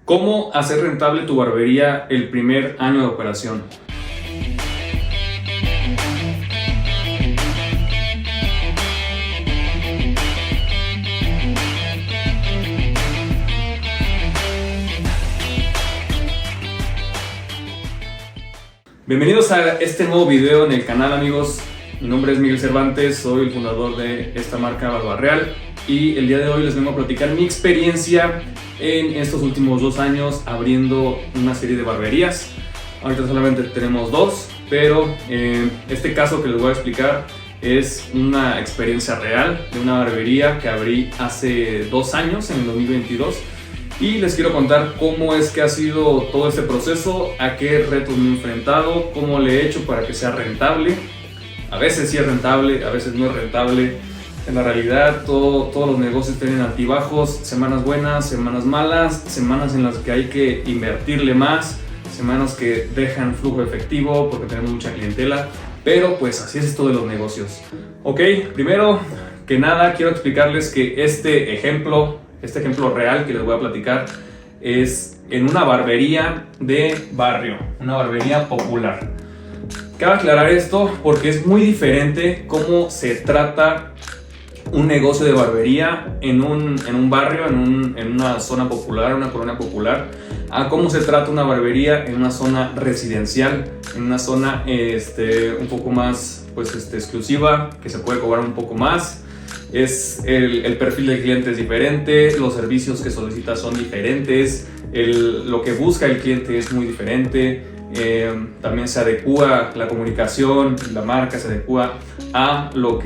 ¿Cómo hacer rentable tu barbería el primer año de operación? Bienvenidos a este nuevo video en el canal, amigos. Mi nombre es Miguel Cervantes, soy el fundador de esta marca Barbarreal y el día de hoy les vengo a platicar mi experiencia en estos últimos 2 años abriendo una serie de barberías. Ahorita solamente tenemos 2, pero este caso que les voy a explicar es una experiencia real de una barbería que abrí hace 2 años, en el 2022. Y les quiero contar cómo es que ha sido todo este proceso, a qué retos me he enfrentado, cómo le he hecho para que sea rentable. A veces sí es rentable, a veces no es rentable. En la realidad todos los negocios tienen altibajos, semanas buenas, semanas malas, semanas en las que hay que invertirle más, semanas que dejan flujo efectivo porque tenemos mucha clientela, pero pues así es esto de los negocios. Ok, primero que nada quiero explicarles que este ejemplo real que les voy a platicar es en una barbería de barrio, una barbería popular. Cabe aclarar esto porque es muy diferente cómo se trata un negocio de barbería en un barrio, en una zona popular, una colonia popular, a cómo se trata una barbería en una zona residencial, en una zona un poco más exclusiva, que se puede cobrar un poco más. El perfil del cliente es diferente, los servicios que solicita son diferentes, lo que busca el cliente es muy diferente. También se adecua la comunicación, la marca se adecua a los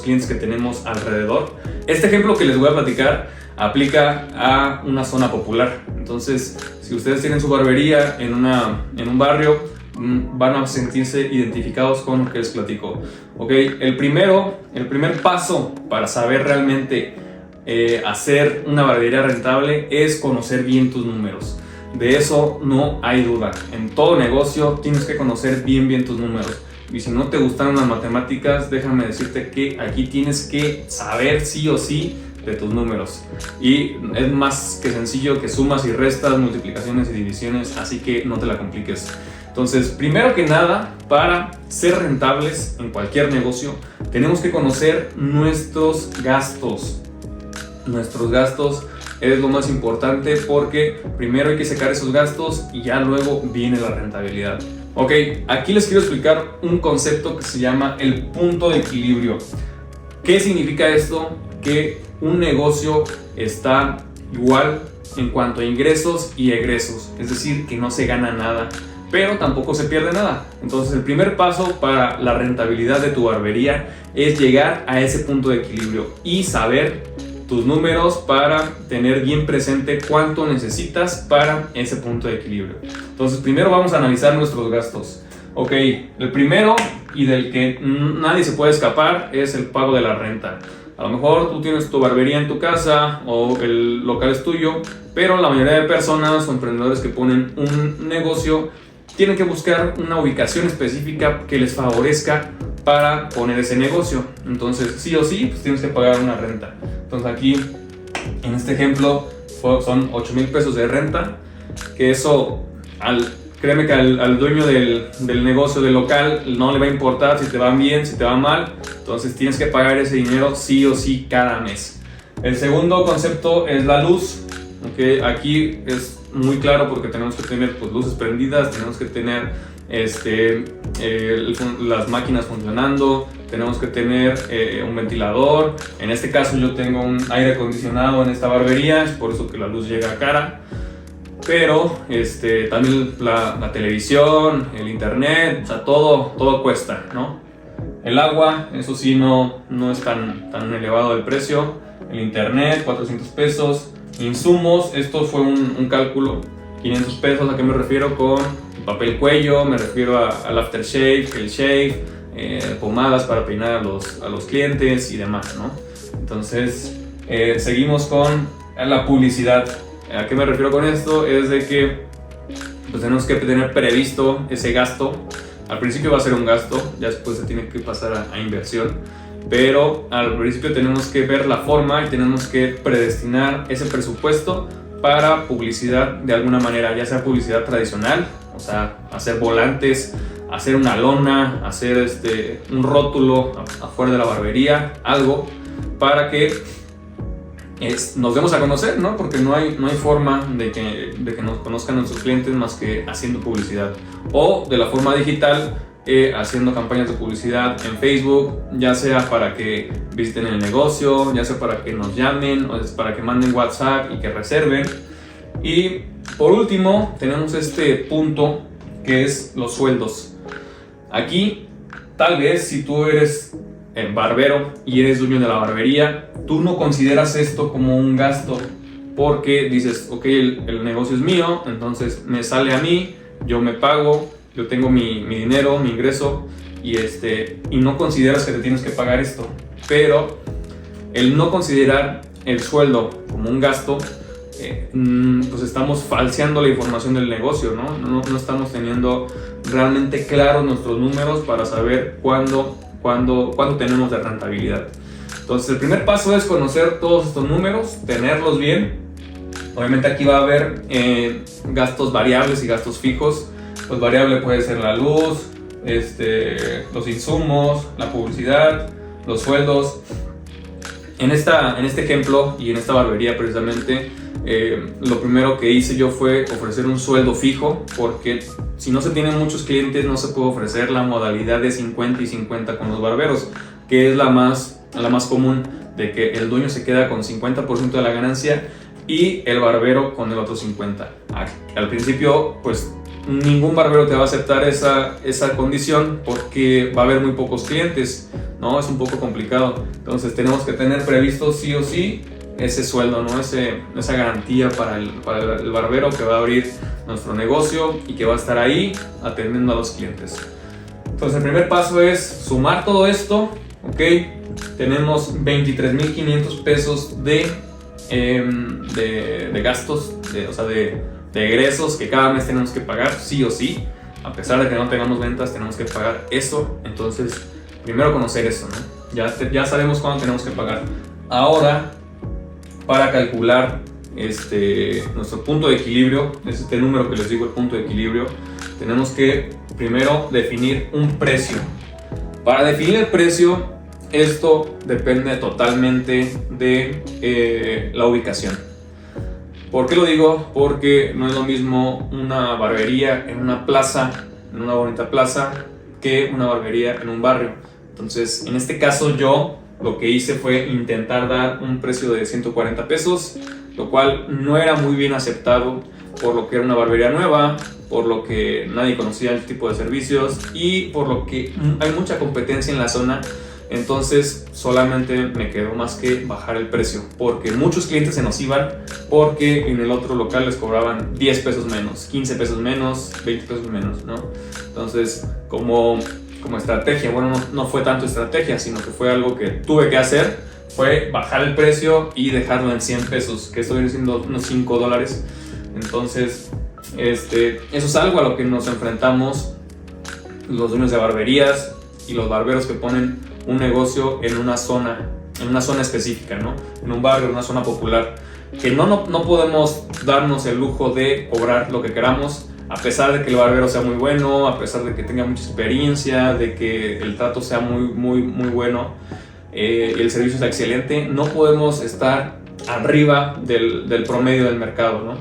clientes que tenemos alrededor. Este ejemplo que les voy a platicar aplica a una zona popular. Entonces, si ustedes tienen su barbería en un barrio, van a sentirse identificados con lo que les platico. Ok, el primer paso para saber realmente hacer una barbería rentable es conocer bien tus números. De eso no hay duda. En todo negocio tienes que conocer bien tus números. Y si no te gustan las matemáticas, déjame decirte que aquí tienes que saber sí o sí de tus números. Y es más que sencillo que sumas y restas, multiplicaciones y divisiones, así que no te la compliques. Entonces, primero que nada, para ser rentables en cualquier negocio, tenemos que conocer nuestros gastos. Nuestros gastos es lo más importante porque primero hay que sacar esos gastos y ya luego viene la rentabilidad. Ok, aquí les quiero explicar un concepto que se llama el punto de equilibrio. ¿Qué significa esto? Que un negocio está igual en cuanto a ingresos y egresos, es decir, que no se gana nada, pero tampoco se pierde nada. Entonces el primer paso para la rentabilidad de tu barbería es llegar a ese punto de equilibrio y saber tus números para tener bien presente cuánto necesitas para ese punto de equilibrio. Entonces primero vamos a analizar nuestros gastos. Ok, el primero y del que nadie se puede escapar es el pago de la renta. A lo mejor tú tienes tu barbería en tu casa o el local es tuyo, pero la mayoría de personas o emprendedores que ponen un negocio tienen que buscar una ubicación específica que les favorezca para poner ese negocio. Entonces sí o sí pues tienes que pagar una renta. Entonces aquí en este ejemplo son 8,000 pesos de renta, que eso créeme que al dueño del negocio, del local, no le va a importar si te va bien, si te va mal. Entonces tienes que pagar ese dinero sí o sí cada mes. El segundo concepto es la luz. Okay, aquí es muy claro porque tenemos que tener luces prendidas, tenemos que tener las máquinas funcionando, tenemos que tener un ventilador. En este caso yo tengo un aire acondicionado en esta barbería, es por eso que la luz llega cara. Pero también la televisión, el internet, o sea, todo cuesta, ¿no? El agua, eso sí, no es tan elevado el precio. El internet, 400 pesos. Insumos, esto fue un cálculo, 500 pesos. ¿A qué me refiero? Con papel cuello, me refiero al aftershave, el shave, pomadas para peinar a los clientes y demás, ¿no? Entonces, seguimos con la publicidad. ¿A qué me refiero con esto? Es de que pues, tenemos que tener previsto ese gasto. Al principio va a ser un gasto, ya después se tiene que pasar a inversión. Pero al principio tenemos que ver la forma y tenemos que predestinar ese presupuesto para publicidad de alguna manera, ya sea publicidad tradicional, o sea, hacer volantes, hacer una lona, hacer un rótulo afuera de la barbería, algo para que nos demos a conocer, ¿no? Porque no hay forma de que nos conozcan nuestros clientes más que haciendo publicidad, o de la forma digital, haciendo campañas de publicidad en Facebook, ya sea para que visiten el negocio, ya sea para que nos llamen, o para que manden WhatsApp y que reserven. Y por último tenemos este punto que es los sueldos. Aquí tal vez si tú eres barbero y eres dueño de la barbería, tú no consideras esto como un gasto, porque dices, ok, el negocio es mío, entonces me sale a mí, yo me pago, yo tengo mi dinero, mi ingreso, y no consideras que te tienes que pagar esto. Pero el no considerar el sueldo como un gasto, pues estamos falseando la información del negocio, ¿no? No estamos teniendo realmente claros nuestros números para saber cuándo tenemos de rentabilidad. Entonces el primer paso es conocer todos estos números, tenerlos bien. Obviamente aquí va a haber gastos variables y gastos fijos. Pues variable puede ser la luz, los insumos, la publicidad, los sueldos. En este ejemplo y en esta barbería precisamente, lo primero que hice yo fue ofrecer un sueldo fijo, porque si no se tienen muchos clientes no se puede ofrecer la modalidad de 50 y 50 con los barberos, que es la más común, de que el dueño se queda con 50% de la ganancia y el barbero con el otro 50%. Al principio pues ningún barbero te va a aceptar esa condición, porque va a haber muy pocos clientes, ¿no? Es un poco complicado. Entonces tenemos que tener previsto sí o sí ese sueldo, ¿no? Esa garantía para el barbero que va a abrir nuestro negocio y que va a estar ahí atendiendo a los clientes. Entonces el primer paso es sumar todo esto, ¿ok? Tenemos 23,500 pesos de gastos, de egresos que cada mes tenemos que pagar sí o sí. A pesar de que no tengamos ventas, tenemos que pagar eso. Entonces primero conocer eso, ¿no? Ya sabemos cuándo tenemos que pagar. Ahora, para calcular nuestro punto de equilibrio, es este número que les digo, el punto de equilibrio, tenemos que primero definir un precio. Para definir el precio, esto depende totalmente de la ubicación. ¿Por qué lo digo? Porque no es lo mismo una barbería en una plaza, en una bonita plaza, que una barbería en un barrio. Entonces, en este caso yo lo que hice fue intentar dar un precio de 140 pesos, lo cual no era muy bien aceptado por lo que era una barbería nueva, por lo que nadie conocía el tipo de servicios y por lo que hay mucha competencia en la zona. Entonces solamente me quedó más que bajar el precio, porque muchos clientes se nos iban porque en el otro local les cobraban 10 pesos menos, 15 pesos menos, 20 pesos menos, ¿no? Entonces como estrategia, bueno, no fue tanto estrategia, sino que fue algo que tuve que hacer, fue bajar el precio y dejarlo en 100 pesos, que esto viene siendo unos $5. Entonces eso es algo a lo que nos enfrentamos los dueños de barberías y los barberos que ponen un negocio en una zona específica, ¿no? En un barrio, en una zona popular, que no podemos darnos el lujo de cobrar lo que queramos, a pesar de que el barbero sea muy bueno, a pesar de que tenga mucha experiencia, de que el trato sea muy bueno, y el servicio sea excelente. No podemos estar arriba del promedio del mercado, ¿no?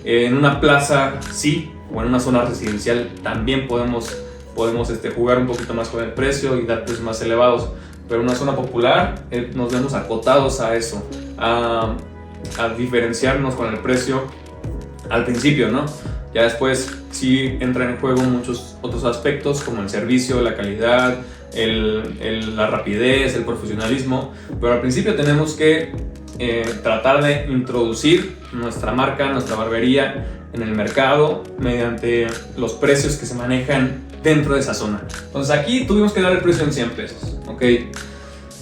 En una plaza sí, o en una zona residencial también podemos jugar un poquito más con el precio y dar precios más elevados, pero en una zona popular nos vemos acotados a eso, a diferenciarnos con el precio al principio, ¿no? Ya después sí entran en juego muchos otros aspectos como el servicio, la calidad, la rapidez, el profesionalismo, pero al principio tenemos que tratar de introducir nuestra marca, nuestra barbería en el mercado mediante los precios que se manejan dentro de esa zona. Entonces aquí tuvimos que dar el precio en 100 pesos, ¿ok?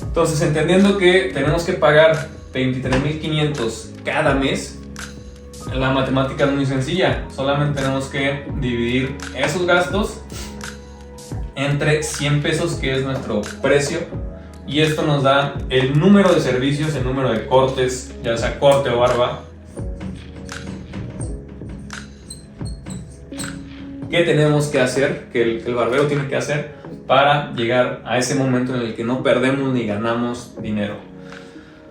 Entonces, entendiendo que tenemos que pagar 23,500 cada mes, la matemática es muy sencilla. Solamente tenemos que dividir esos gastos entre 100 pesos, que es nuestro precio, y esto nos da el número de servicios, el número de cortes, ya sea corte o barba, ¿Qué tenemos que hacer? Que el barbero tiene que hacer para llegar a ese momento en el que no perdemos ni ganamos dinero.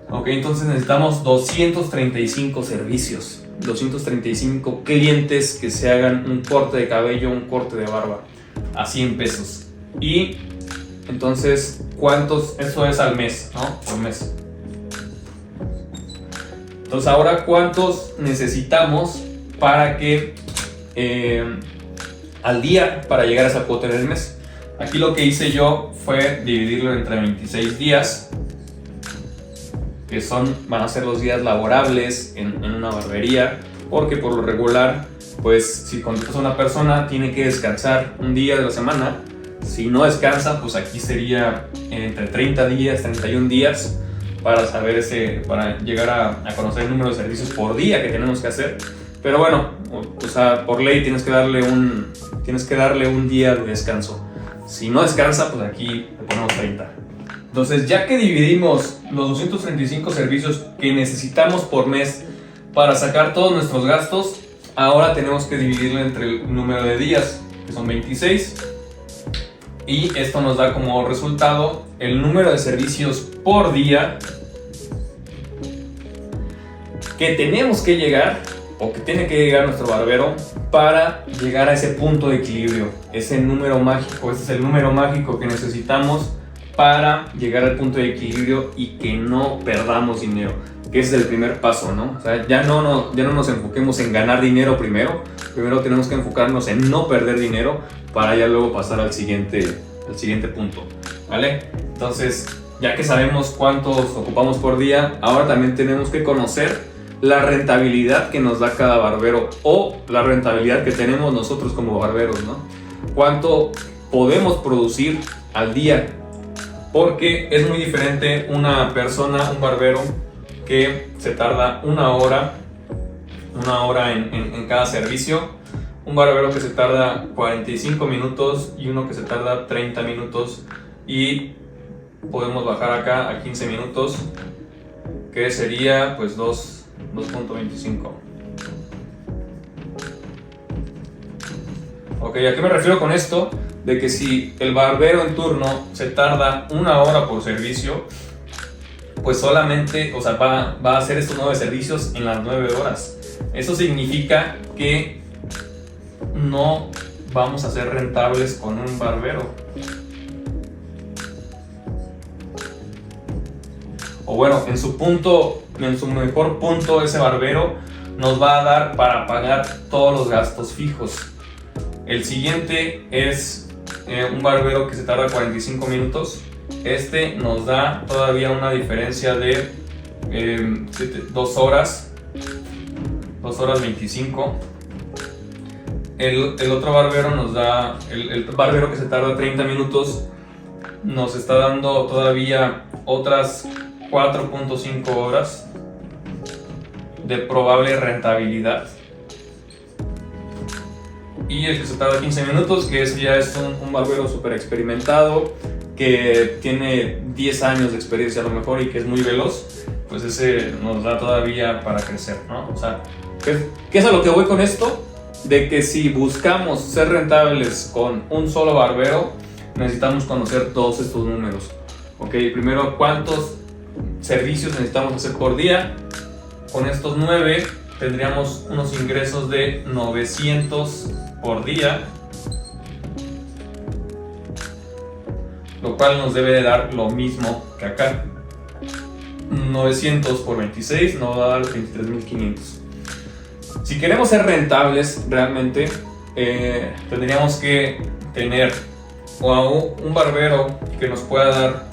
Ok, entonces necesitamos 235 servicios, 235 clientes que se hagan un corte de cabello, un corte de barba a 100 pesos. Y entonces, ¿cuántos? Eso es al mes, ¿no? Por mes. Entonces, ahora, ¿cuántos necesitamos para que al día para llegar a esa cuota del mes? Aquí lo que hice yo fue dividirlo entre 26 días, que van a ser los días laborables en una barbería, porque por lo regular, pues si contratas a una persona, tiene que descansar un día de la semana. Si no descansa, pues aquí sería entre 30 días, 31 días para para llegar a conocer el número de servicios por día que tenemos que hacer. Pero bueno, o sea, por ley tienes que darle un día de descanso. Si no descansa, pues aquí le ponemos 30. Entonces, ya que dividimos los 235 servicios que necesitamos por mes para sacar todos nuestros gastos, ahora tenemos que dividirlo entre el número de días, que son 26. Y esto nos da como resultado el número de servicios por día que tenemos que llegar, o que tiene que llegar nuestro barbero, para llegar a ese punto de equilibrio, ese número mágico. Este es el número mágico que necesitamos para llegar al punto de equilibrio y que no perdamos dinero, que ese es el primer paso, ¿no? O sea, ya no nos enfoquemos en ganar dinero primero tenemos que enfocarnos en no perder dinero para ya luego pasar al siguiente punto, ¿vale? Entonces, ya que sabemos cuántos ocupamos por día, ahora también tenemos que conocer la rentabilidad que nos da cada barbero, o la rentabilidad que tenemos nosotros como barberos, ¿no? Cuánto podemos producir al día, porque es muy diferente una persona, un barbero que se tarda una hora en cada servicio, un barbero que se tarda 45 minutos y uno que se tarda 30 minutos, y podemos bajar acá a 15 minutos, que sería pues 2.25. Ok, ¿a qué me refiero con esto? De que si el barbero en turno se tarda una hora por servicio, pues solamente, o sea, va a hacer estos 9 servicios en las 9 horas. Eso significa que no vamos a ser rentables con un barbero. O bueno, en su mejor punto, ese barbero nos va a dar para pagar todos los gastos fijos. El siguiente es un barbero que se tarda 45 minutos. Este nos da todavía una diferencia de 2 horas 25. El otro barbero nos da, el barbero que se tarda 30 minutos nos está dando todavía otras 4.5 horas de probable rentabilidad. Y el que se tarda 15 minutos, que ese ya es un barbero súper experimentado, que tiene 10 años de experiencia a lo mejor y que es muy veloz, pues ese nos da todavía para crecer, ¿no? O sea, ¿qué es a lo que voy con esto? De que si buscamos ser rentables con un solo barbero, necesitamos conocer todos estos números. Ok, primero, ¿cuántos servicios necesitamos hacer por día? Con estos 9 tendríamos unos ingresos de 900 por día, lo cual nos debe de dar lo mismo que acá. 900 por 26 nos va a dar 23.500. Si queremos ser rentables realmente, tendríamos que tener un barbero que nos pueda dar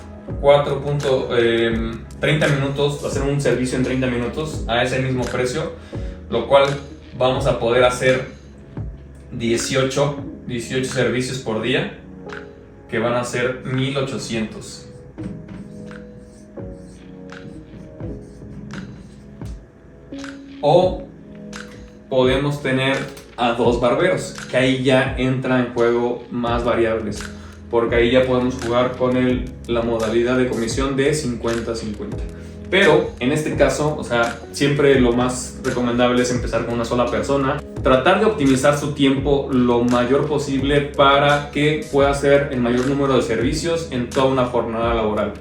30 minutos, hacer un servicio en 30 minutos a ese mismo precio, lo cual vamos a poder hacer 18 servicios por día, que van a ser 1.800. O podemos tener a 2 barberos, que ahí ya entra en juego más variables, porque ahí ya podemos jugar con la modalidad de comisión de 50-50. Pero en este caso, o sea, siempre lo más recomendable es empezar con una sola persona, tratar de optimizar su tiempo lo mayor posible para que pueda hacer el mayor número de servicios en toda una jornada laboral.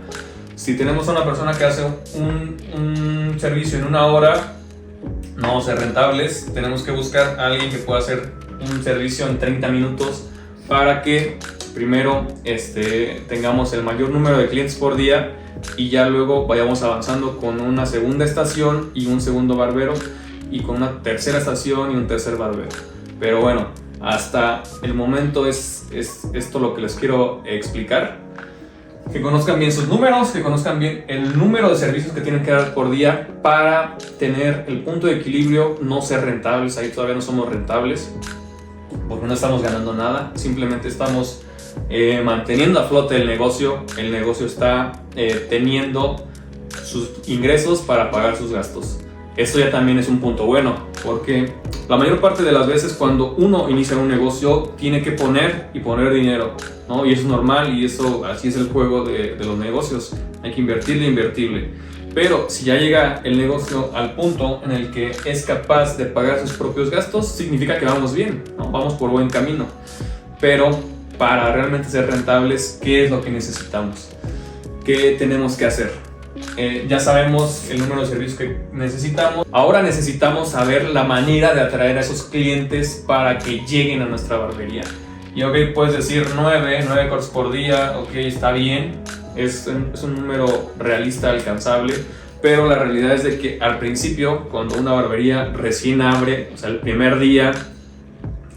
Si tenemos a una persona que hace un servicio en 1 hora, no vamos a ser rentables. Tenemos que buscar a alguien que pueda hacer un servicio en 30 minutos para que primero tengamos el mayor número de clientes por día y ya luego vayamos avanzando con una segunda estación y un segundo barbero, y con una tercera estación y un tercer barbero. Pero bueno, hasta el momento es esto lo que les quiero explicar. Que conozcan bien sus números, que conozcan bien el número de servicios que tienen que dar por día para tener el punto de equilibrio, no ser rentables. Ahí todavía no somos rentables porque no estamos ganando nada, simplemente estamos manteniendo a flote el negocio. El negocio está teniendo sus ingresos para pagar sus gastos. Esto ya también es un punto bueno, porque la mayor parte de las veces cuando uno inicia un negocio tiene que poner dinero, ¿no? Y eso es normal, y así es el juego de los negocios. Hay que invertirle. Pero si ya llega el negocio al punto en el que es capaz de pagar sus propios gastos, significa que vamos bien, ¿no? Vamos por buen camino. Pero para realmente ser rentables, ¿qué es lo que necesitamos? ¿Qué tenemos que hacer? Ya sabemos el número de servicios que necesitamos. Ahora necesitamos saber la manera de atraer a esos clientes para que lleguen a nuestra barbería. Y ok, puedes decir 9 cortes por día, ok, está bien, es un número realista, alcanzable, pero la realidad es de que al principio, cuando una barbería recién abre, o sea, el primer día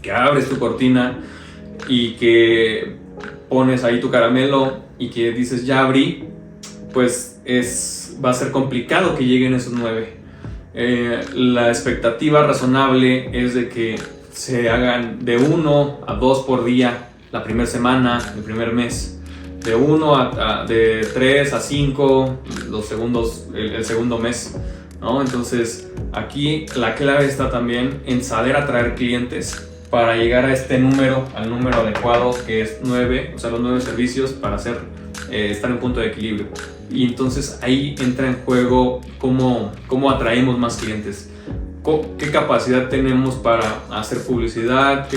que abres tu cortina y que pones ahí tu caramelo y que dices ya abrí, pues va a ser complicado que lleguen esos 9. La expectativa razonable es de que se hagan de 1 a 2 por día la primera semana, el primer mes, de 3 a 5 el segundo mes, ¿no? Entonces aquí la clave está también en saber atraer clientes para llegar a este número, al número adecuado, que es 9, o sea, los 9 servicios para estar en punto de equilibrio. Y entonces ahí entra en juego cómo atraemos más clientes, qué capacidad tenemos para hacer publicidad,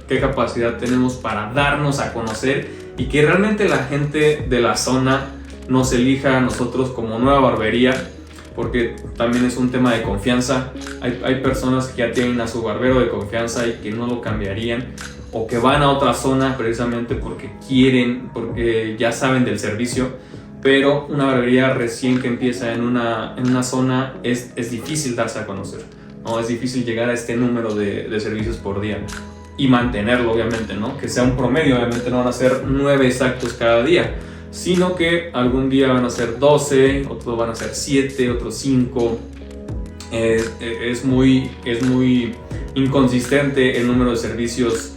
qué capacidad tenemos para darnos a conocer y que realmente la gente de la zona nos elija a nosotros como nueva barbería, porque también es un tema de confianza. Hay personas que ya tienen a su barbero de confianza y que no lo cambiarían, o que van a otra zona precisamente porque ya saben del servicio. Pero una barbería recién que empieza en una zona es difícil darse a conocer, ¿no? Es difícil llegar a este número de servicios por día y mantenerlo, obviamente, ¿no? Que sea un promedio. Obviamente no van a ser 9 exactos cada día, sino que algún día van a ser 12, otros van a ser 7, otros 5. Es muy inconsistente el número de servicios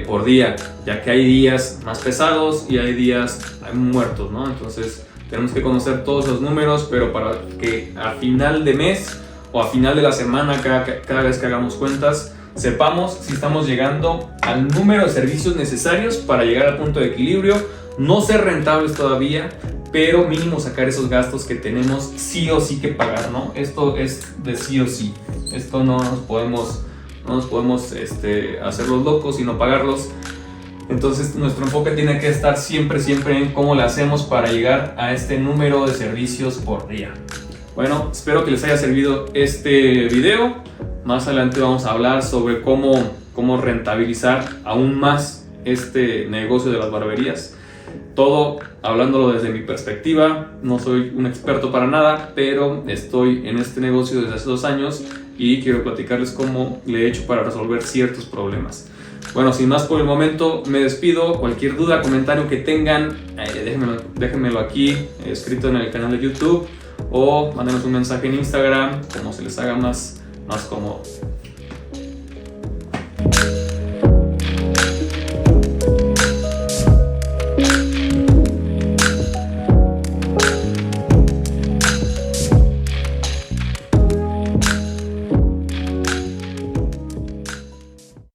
por día, ya que hay días más pesados y hay días muertos, ¿no? Entonces tenemos que conocer todos los números, pero para que a final de mes o a final de la semana, cada vez que hagamos cuentas, sepamos si estamos llegando al número de servicios necesarios para llegar al punto de equilibrio, no ser rentables todavía, pero mínimo sacar esos gastos que tenemos sí o sí que pagar, ¿no? Esto es de sí o sí. Esto no nos podemos hacer los locos y no pagarlos. Entonces nuestro enfoque tiene que estar siempre en cómo le hacemos para llegar a este número de servicios por día. Bueno, espero que les haya servido este video. Más adelante vamos a hablar sobre cómo rentabilizar aún más este negocio de las barberías. Todo hablándolo desde mi perspectiva. No soy un experto para nada, pero estoy en este negocio desde hace 2 años y quiero platicarles cómo le he hecho para resolver ciertos problemas. Bueno, sin más por el momento, me despido. Cualquier duda, comentario que tengan, déjenmelo aquí escrito en el canal de YouTube, o mándenos un mensaje en Instagram, como se les haga más cómodo.